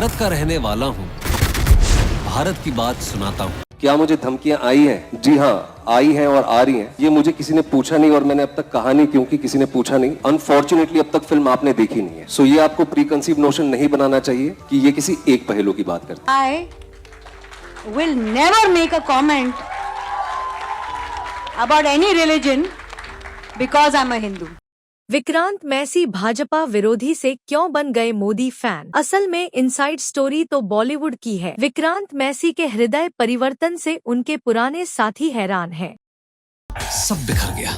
भारत का रहने वाला हूँ, भारत की बात सुनाता हूँ। क्या मुझे धमकियां आई हैं? जी हाँ, आई हैं और आ रही हैं। ये मुझे किसी ने पूछा नहीं और मैंने अब तक कहा नहीं, क्योंकि किसी ने पूछा नहीं। अनफॉर्चुनेटली अब तक फिल्म आपने देखी नहीं है, सो ये आपको प्री कंसीव नोशन नहीं बनाना चाहिए कि ये किसी एक पहलू की बात करती है। I will never make a comment about any religion because I'm a Hindu. Vikrant Massey Bhajpa विरोधी से क्यों बन गए मोदी फैन? असल में इनसाइड स्टोरी तो बॉलीवुड की है। विक्रांत मैसी के हृदय परिवर्तन से उनके पुराने साथी हैरान हैं। सब बिखर गया।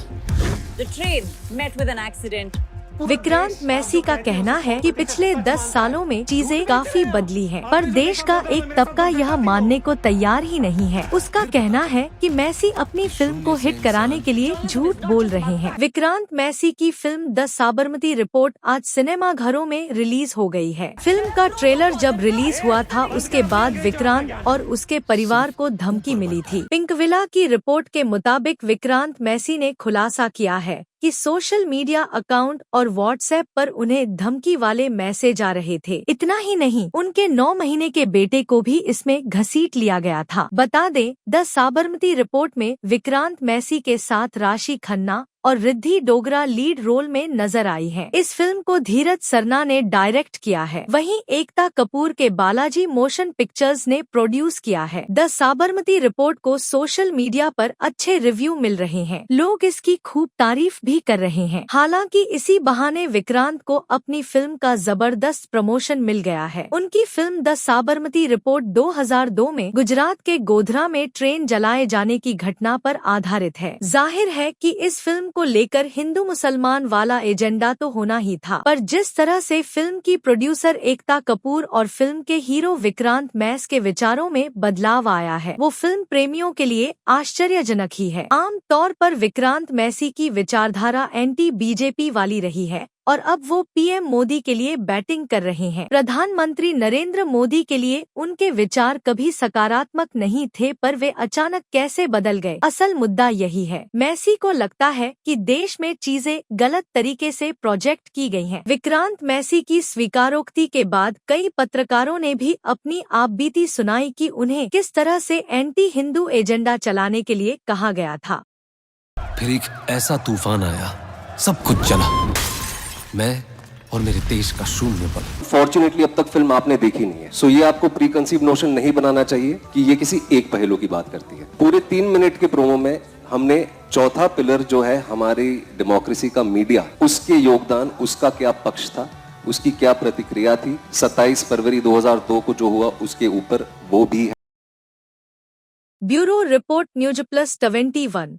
The train met with an accident. Vikrant Massey का कहना है कि पिछले 10 सालों में चीजें काफी बदली हैं, पर देश का एक तबका यह मानने को तैयार ही नहीं है। उसका कहना है कि मैसी अपनी फिल्म को हिट कराने के लिए झूठ बोल रहे हैं। विक्रांत मैसी की फिल्म द साबरमती रिपोर्ट आज सिनेमा घरों में रिलीज हो गई है। फिल्म का ट्रेलर जब रिलीज हुआ था, उसके बाद विक्रांत और उसके परिवार को धमकी मिली थी। पिंकविला की रिपोर्ट के मुताबिक विक्रांत मैसी ने खुलासा किया है कि सोशल मीडिया अकाउंट और व्हाट्सएप पर उन्हें धमकी वाले मैसेज आ रहे थे। इतना ही नहीं, उनके 9 महीने के बेटे को भी इसमें घसीट लिया गया था। बता दें, द साबरमती रिपोर्ट में विक्रांत मैसी के साथ राशि खन्ना और रिद्धि डोगरा लीड रोल में नजर आई हैं। इस फिल्म को धीरज सरना ने डायरेक्ट किया है। वहीं एकता कपूर के बालाजी मोशन पिक्चर्स ने प्रोड्यूस किया है। द साबरमती रिपोर्ट को सोशल मीडिया पर अच्छे रिव्यू मिल रहे हैं। लोग इसकी खूब तारीफ भी कर रहे हैं। हालांकि इसी बहाने विक्रांत को अपनी फिल्म का जबरदस्त प्रमोशन मिल गया है। उनकी फिल्म द साबरमती रिपोर्ट 2002 में गुजरात के गोधरा में ट्रेन जलाए जाने की घटना पर आधारित है। जाहिर है कि इस फिल्म को लेकर हिंदू मुसलमान वाला एजेंडा तो होना ही था, पर जिस तरह से फिल्म की प्रोड्यूसर एकता कपूर और फिल्म के हीरो विक्रांत मैस के विचारों में बदलाव आया है, वो फिल्म प्रेमियों के लिए आश्चर्यजनक ही है। आम तौर पर विक्रांत मैसी की विचारधारा एंटी बीजेपी वाली रही है और अब वो पीएम मोदी के लिए बैटिंग कर रहे हैं। प्रधानमंत्री नरेंद्र मोदी के लिए उनके विचार कभी सकारात्मक नहीं थे, पर वे अचानक कैसे बदल गए, असल मुद्दा यही है। मैसी को लगता है कि देश में चीजें गलत तरीके से प्रोजेक्ट की गई हैं। विक्रांत मैसी की स्वीकारोक्ति के बाद कई पत्रकारों ने भी अपनी आपबीती सुनाई कि उन्हें किस तरह से एंटी हिंदू एजेंडा चलाने के लिए कहा गया था। फिर एक ऐसा तूफान आया, सब कुछ चला। मैं और मेरे देश का शून्य बल। फॉर्चुनेटली अब तक फिल्म आपने देखी नहीं है, सो ये आपको प्री कंसीव नोशन नहीं बनाना चाहिए कि ये किसी एक पहलू की बात करती है। पूरे 3 मिनट के प्रोमो में हमने चौथा पिलर जो है हमारी डेमोक्रेसी का मीडिया, उसके योगदान, उसका क्या पक्ष था, उसकी क्या प्रतिक्रिया थी, 27 फरवरी 2002 को जो हुआ उसके ऊपर वो भी है। Bureau report news plus 21।